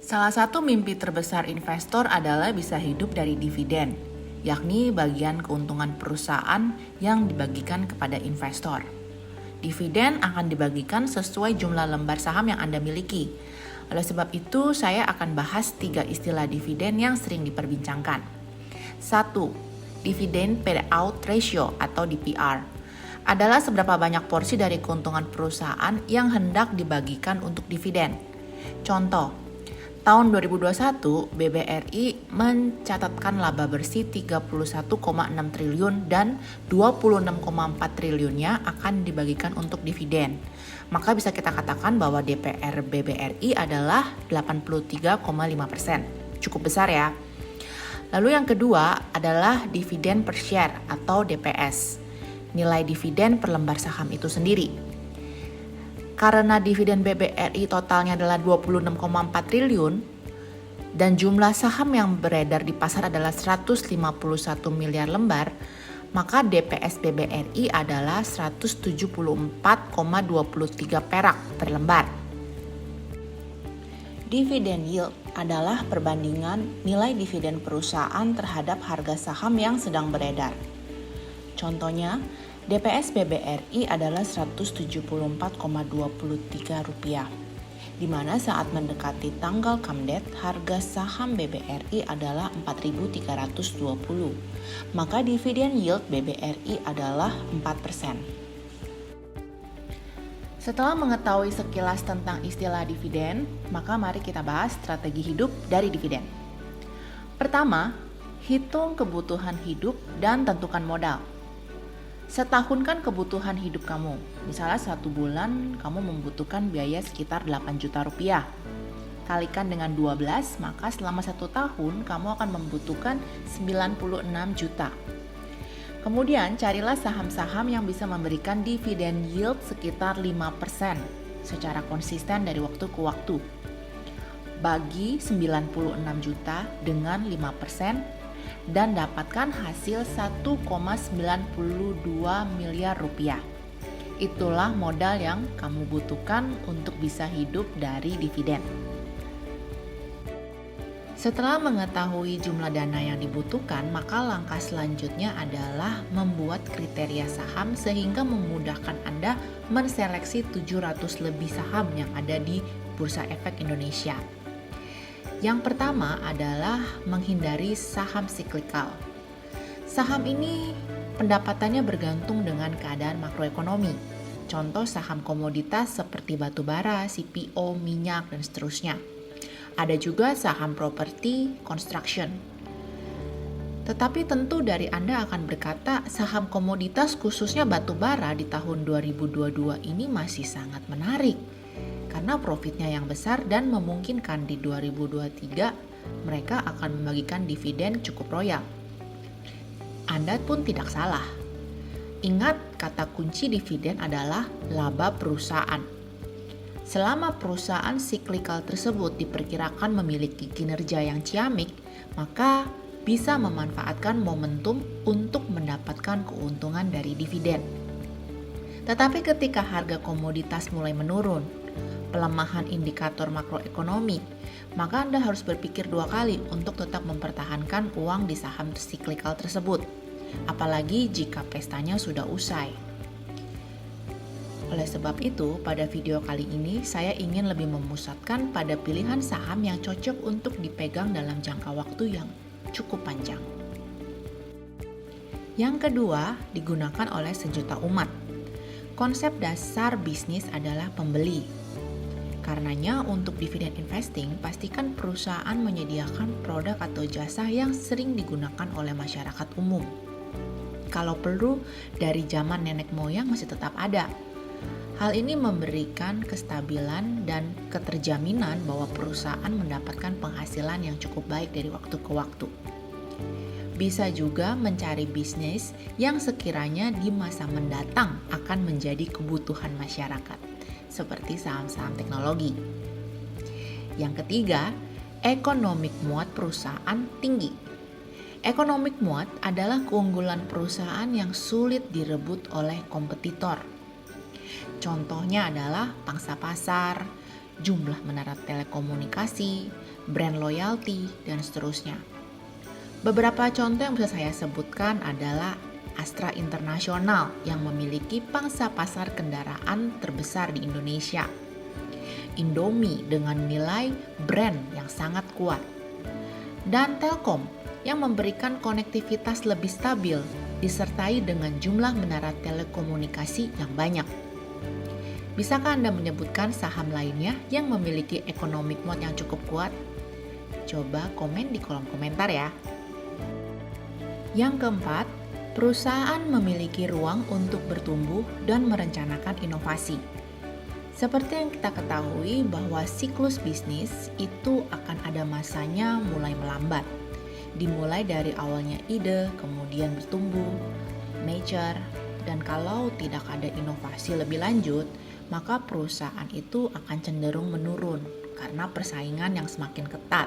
Salah satu mimpi terbesar investor adalah bisa hidup dari dividen, yakni bagian keuntungan perusahaan yang dibagikan kepada investor. Dividen akan dibagikan sesuai jumlah lembar saham yang Anda miliki. Oleh sebab itu, saya akan bahas 3 istilah dividen yang sering diperbincangkan. 1. Dividen payout ratio atau DPR adalah seberapa banyak porsi dari keuntungan perusahaan yang hendak dibagikan untuk dividen. Contoh, tahun 2021, BBRI mencatatkan laba bersih 31,6 triliun dan 26,4 triliunnya akan dibagikan untuk dividen. Maka bisa kita katakan bahwa DPR BBRI adalah 83,5%. Cukup besar ya. Lalu yang kedua adalah dividen per share atau DPS. Nilai dividen per lembar saham itu sendiri. Karena dividen BBRI totalnya adalah 26,4 triliun dan jumlah saham yang beredar di pasar adalah 151 miliar lembar, maka DPS BBRI adalah 174,23 perak per lembar. Dividen yield adalah perbandingan nilai dividen perusahaan terhadap harga saham yang sedang beredar. Contohnya, DPS BBRI adalah Rp174,23, di mana saat mendekati tanggal come-date, harga saham BBRI adalah Rp4.320. Maka dividen yield BBRI adalah 4%. Setelah mengetahui sekilas tentang istilah dividen, maka mari kita bahas strategi hidup dari dividen. Pertama, hitung kebutuhan hidup dan tentukan modal. Setahunkan kebutuhan hidup kamu. Misalnya 1 bulan kamu membutuhkan biaya sekitar 8 juta rupiah. Kalikan dengan 12, maka selama 1 tahun kamu akan membutuhkan 96 juta. Kemudian carilah saham-saham yang bisa memberikan dividen yield sekitar 5% secara konsisten dari waktu ke waktu. Bagi 96 juta dengan 5%, dan dapatkan hasil 1,92 miliar rupiah. Itulah modal yang kamu butuhkan untuk bisa hidup dari dividen. Setelah mengetahui jumlah dana yang dibutuhkan, maka langkah selanjutnya adalah membuat kriteria saham sehingga memudahkan Anda menseleksi 700 lebih saham yang ada di Bursa Efek Indonesia. Yang pertama adalah menghindari saham siklikal. Saham ini pendapatannya bergantung dengan keadaan makroekonomi. Contoh saham komoditas seperti batubara, CPO, minyak, dan seterusnya. Ada juga saham properti, construction. Tetapi tentu dari Anda akan berkata saham komoditas khususnya batubara di tahun 2022 ini masih sangat menarik. Karena profitnya yang besar dan memungkinkan di 2023 mereka akan membagikan dividen cukup royal. Anda pun tidak salah. Ingat, kata kunci dividen adalah laba perusahaan. Selama perusahaan siklikal tersebut diperkirakan memiliki kinerja yang ciamik, maka bisa memanfaatkan momentum untuk mendapatkan keuntungan dari dividen. Tetapi ketika harga komoditas mulai menurun, pelemahan indikator makroekonomi, maka Anda harus berpikir 2 kali untuk tetap mempertahankan uang di saham siklikal tersebut, apalagi jika pestanya sudah usai. Oleh sebab itu, pada video kali ini saya ingin lebih memusatkan pada pilihan saham yang cocok untuk dipegang dalam jangka waktu yang cukup panjang. Yang kedua, digunakan oleh sejuta umat. Konsep dasar bisnis adalah pembeli. Karenanya untuk dividen investing, pastikan perusahaan menyediakan produk atau jasa yang sering digunakan oleh masyarakat umum. Kalau perlu, dari zaman nenek moyang masih tetap ada. Hal ini memberikan kestabilan dan keterjaminan bahwa perusahaan mendapatkan penghasilan yang cukup baik dari waktu ke waktu. Bisa juga mencari bisnis yang sekiranya di masa mendatang akan menjadi kebutuhan masyarakat, seperti saham-saham teknologi. Yang ketiga, economic muat perusahaan tinggi. Economic muat adalah keunggulan perusahaan yang sulit direbut oleh kompetitor. Contohnya adalah pangsa pasar, jumlah menara telekomunikasi, brand loyalty, dan seterusnya. Beberapa contoh yang bisa saya sebutkan adalah Astra International yang memiliki pangsa pasar kendaraan terbesar di Indonesia, Indomie dengan nilai brand yang sangat kuat, dan Telkom yang memberikan konektivitas lebih stabil disertai dengan jumlah menara telekomunikasi yang banyak. Bisakah Anda menyebutkan saham lainnya yang memiliki economic moat yang cukup kuat? Coba komen di kolom komentar ya. Yang keempat, perusahaan memiliki ruang untuk bertumbuh dan merencanakan inovasi. Seperti yang kita ketahui bahwa siklus bisnis itu akan ada masanya mulai melambat. Dimulai dari awalnya ide, kemudian bertumbuh, mature, dan kalau tidak ada inovasi lebih lanjut, maka perusahaan itu akan cenderung menurun karena persaingan yang semakin ketat,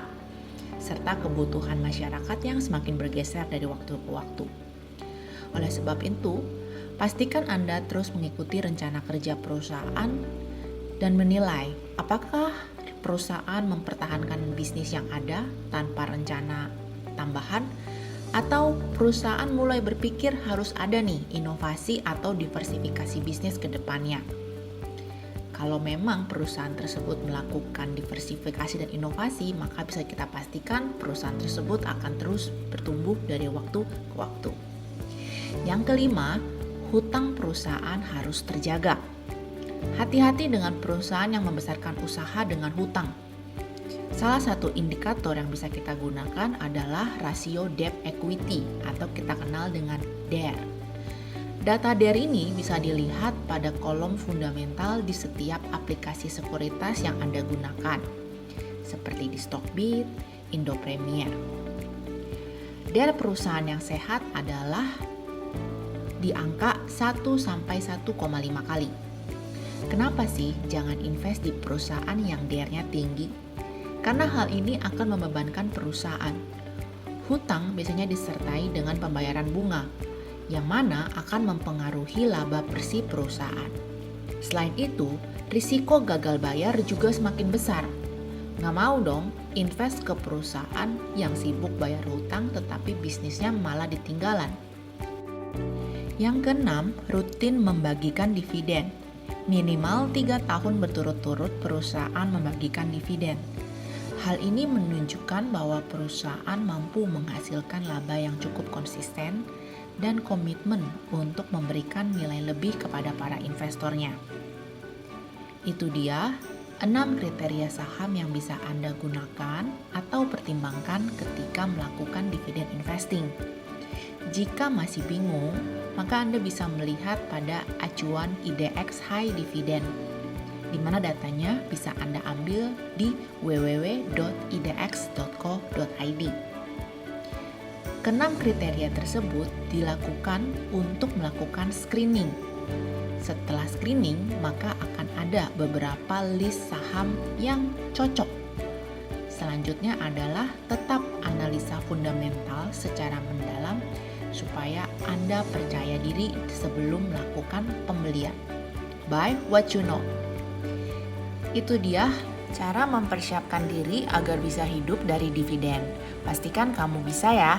serta kebutuhan masyarakat yang semakin bergeser dari waktu ke waktu. Oleh sebab itu, pastikan Anda terus mengikuti rencana kerja perusahaan dan menilai apakah perusahaan mempertahankan bisnis yang ada tanpa rencana tambahan atau perusahaan mulai berpikir harus ada nih inovasi atau diversifikasi bisnis ke depannya. Kalau memang perusahaan tersebut melakukan diversifikasi dan inovasi, maka bisa kita pastikan perusahaan tersebut akan terus bertumbuh dari waktu ke waktu. Yang kelima, hutang perusahaan harus terjaga. Hati-hati dengan perusahaan yang membesarkan usaha dengan hutang. Salah satu indikator yang bisa kita gunakan adalah rasio debt equity atau kita kenal dengan DER. Data DER ini bisa dilihat pada kolom fundamental di setiap aplikasi sekuritas yang Anda gunakan, seperti di Stockbit, Indo Premier. DER perusahaan yang sehat adalah di angka 1-1,5 kali. Kenapa sih jangan invest di perusahaan yang DER-nya tinggi? Karena hal ini akan membebankan perusahaan. Hutang biasanya disertai dengan pembayaran bunga, yang mana akan mempengaruhi laba bersih perusahaan. Selain itu, risiko gagal bayar juga semakin besar. Nggak mau dong invest ke perusahaan yang sibuk bayar hutang tetapi bisnisnya malah ditinggalan. Yang keenam, rutin membagikan dividen. Minimal 3 tahun berturut-turut perusahaan membagikan dividen. Hal ini menunjukkan bahwa perusahaan mampu menghasilkan laba yang cukup konsisten dan komitmen untuk memberikan nilai lebih kepada para investornya. Itu dia 6 kriteria saham yang bisa Anda gunakan atau pertimbangkan ketika melakukan dividen investing. Jika masih bingung, maka Anda bisa melihat pada acuan IDX High Dividend, di mana datanya bisa Anda ambil di www.idx.co.id. Keenam kriteria tersebut dilakukan untuk melakukan screening. Setelah screening, maka akan ada beberapa list saham yang cocok. Selanjutnya adalah tetap analisa fundamental secara mendalam supaya Anda percaya diri sebelum melakukan pembelian. Buy what you know. Itu dia cara mempersiapkan diri agar bisa hidup dari dividen. Pastikan kamu bisa ya.